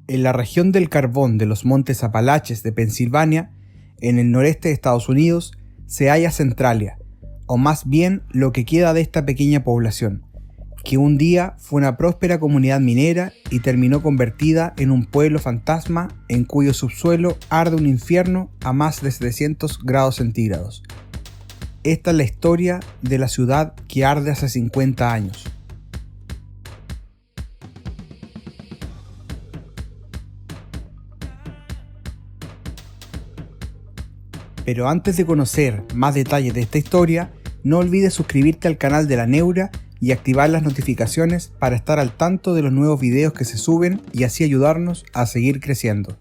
En la región del carbón de los Montes Apalaches de Pensilvania, en el noreste de Estados Unidos, se halla Centralia, o más bien lo que queda de esta pequeña población, que un día fue una próspera comunidad minera y terminó convertida en un pueblo fantasma en cuyo subsuelo arde un infierno a más de 700 grados centígrados. Esta es la historia de la ciudad que arde hace 50 años. Pero antes de conocer más detalles de esta historia, no olvides suscribirte al canal de La Neura y activar las notificaciones para estar al tanto de los nuevos videos que se suben y así ayudarnos a seguir creciendo.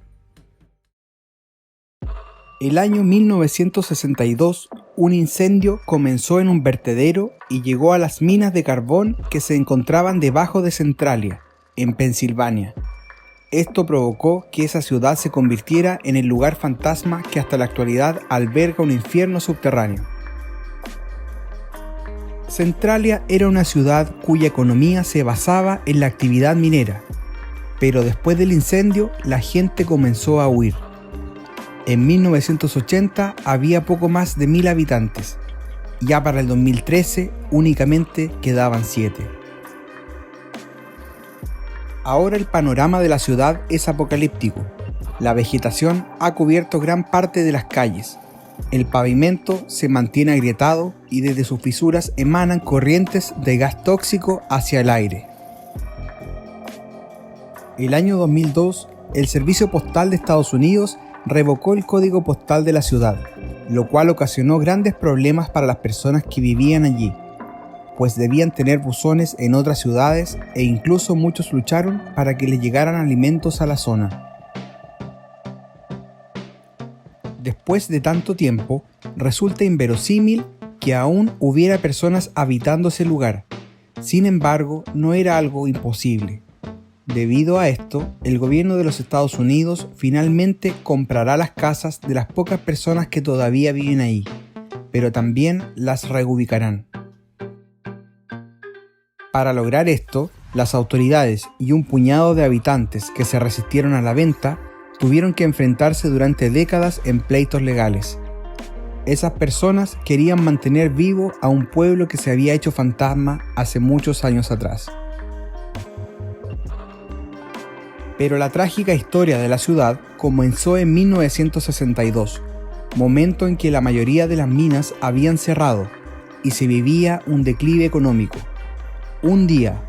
El año 1962, un incendio comenzó en un vertedero y llegó a las minas de carbón que se encontraban debajo de Centralia, en Pensilvania. Esto provocó que esa ciudad se convirtiera en el lugar fantasma que hasta la actualidad alberga un infierno subterráneo. Centralia era una ciudad cuya economía se basaba en la actividad minera, pero después del incendio la gente comenzó a huir. En 1980 había poco más de 1000 habitantes, ya para el 2013 únicamente quedaban 7. Ahora el panorama de la ciudad es apocalíptico. La vegetación ha cubierto gran parte de las calles. El pavimento se mantiene agrietado y desde sus fisuras emanan corrientes de gas tóxico hacia el aire. El año 2002, el Servicio Postal de Estados Unidos revocó el código postal de la ciudad, lo cual ocasionó grandes problemas para las personas que vivían allí, pues debían tener buzones en otras ciudades e incluso muchos lucharon para que les llegaran alimentos a la zona. Después de tanto tiempo, resulta inverosímil que aún hubiera personas habitando ese lugar. Sin embargo, no era algo imposible. Debido a esto, el gobierno de los Estados Unidos finalmente comprará las casas de las pocas personas que todavía viven ahí, pero también las reubicarán. Para lograr esto, las autoridades y un puñado de habitantes que se resistieron a la venta tuvieron que enfrentarse durante décadas en pleitos legales. Esas personas querían mantener vivo a un pueblo que se había hecho fantasma hace muchos años atrás. Pero la trágica historia de la ciudad comenzó en 1962, momento en que la mayoría de las minas habían cerrado y se vivía un declive económico. Un día,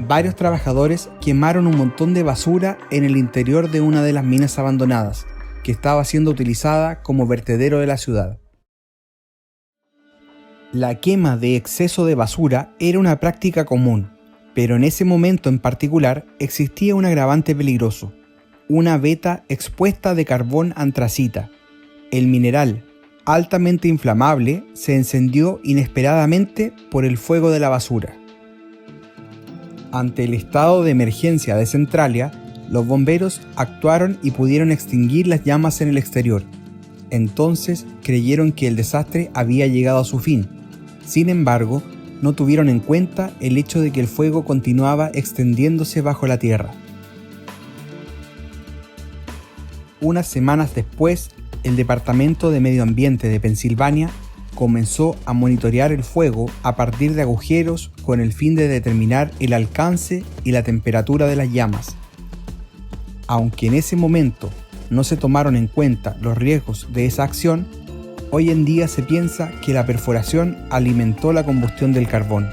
varios trabajadores quemaron un montón de basura en el interior de una de las minas abandonadas, que estaba siendo utilizada como vertedero de la ciudad. La quema de exceso de basura era una práctica común, pero en ese momento en particular existía un agravante peligroso, una veta expuesta de carbón antracita. El mineral, altamente inflamable, se encendió inesperadamente por el fuego de la basura. Ante el estado de emergencia de Centralia, los bomberos actuaron y pudieron extinguir las llamas en el exterior. Entonces creyeron que el desastre había llegado a su fin. Sin embargo, no tuvieron en cuenta el hecho de que el fuego continuaba extendiéndose bajo la tierra. Unas semanas después, el Departamento de Medio Ambiente de Pensilvania comenzó a monitorear el fuego a partir de agujeros con el fin de determinar el alcance y la temperatura de las llamas. Aunque en ese momento no se tomaron en cuenta los riesgos de esa acción, hoy en día se piensa que la perforación alimentó la combustión del carbón.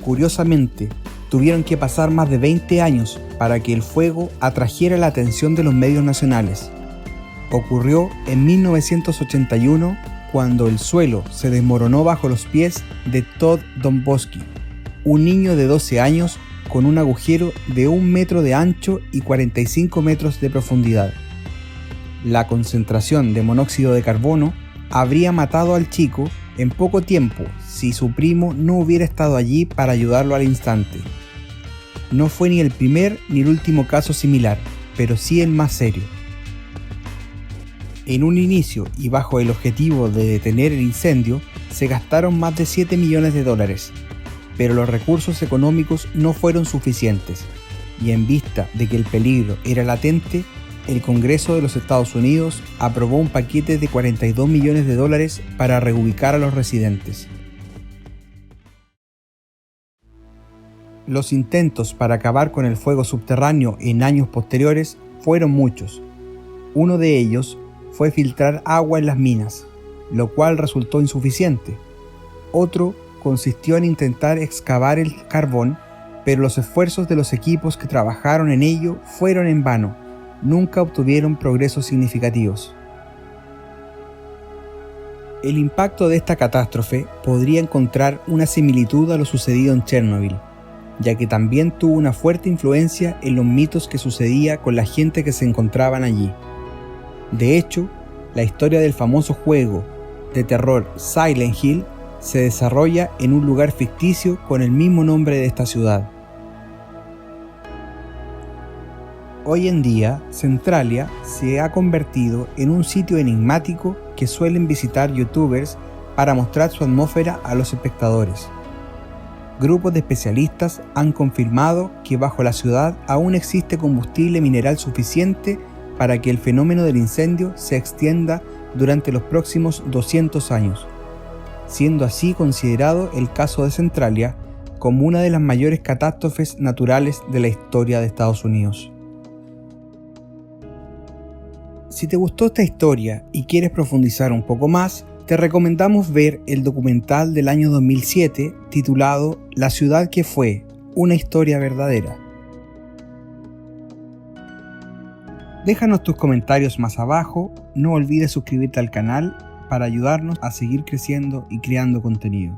Curiosamente, tuvieron que pasar más de 20 años para que el fuego atrajera la atención de los medios nacionales. Ocurrió en 1981 cuando el suelo se desmoronó bajo los pies de Todd Domboski, un niño de 12 años con un agujero de 1 metro de ancho y 45 metros de profundidad. La concentración de monóxido de carbono habría matado al chico en poco tiempo si su primo no hubiera estado allí para ayudarlo al instante. No fue ni el primer ni el último caso similar, pero sí el más serio. En un inicio y bajo el objetivo de detener el incendio, se gastaron más de $7 millones, pero los recursos económicos no fueron suficientes. y en vista de que el peligro era latente, el Congreso de los Estados Unidos aprobó un paquete de $42 millones para reubicar a los residentes. Los intentos para acabar con el fuego subterráneo en años posteriores fueron muchos. Uno de ellos fue filtrar agua en las minas, lo cual resultó insuficiente. Otro consistió en intentar excavar el carbón, pero los esfuerzos de los equipos que trabajaron en ello fueron en vano. Nunca obtuvieron progresos significativos. El impacto de esta catástrofe podría encontrar una similitud a lo sucedido en Chernobyl, ya que también tuvo una fuerte influencia en los mitos que sucedía con la gente que se encontraban allí. De hecho, la historia del famoso juego de terror Silent Hill se desarrolla en un lugar ficticio con el mismo nombre de esta ciudad. Hoy en día, Centralia se ha convertido en un sitio enigmático que suelen visitar youtubers para mostrar su atmósfera a los espectadores. Grupos de especialistas han confirmado que bajo la ciudad aún existe combustible mineral suficiente para que el fenómeno del incendio se extienda durante los próximos 200 años, siendo así considerado el caso de Centralia como una de las mayores catástrofes naturales de la historia de Estados Unidos. Si te gustó esta historia y quieres profundizar un poco más, te recomendamos ver el documental del año 2007 titulado La ciudad que fue, una historia verdadera. Déjanos tus comentarios más abajo, no olvides suscribirte al canal para ayudarnos a seguir creciendo y creando contenido.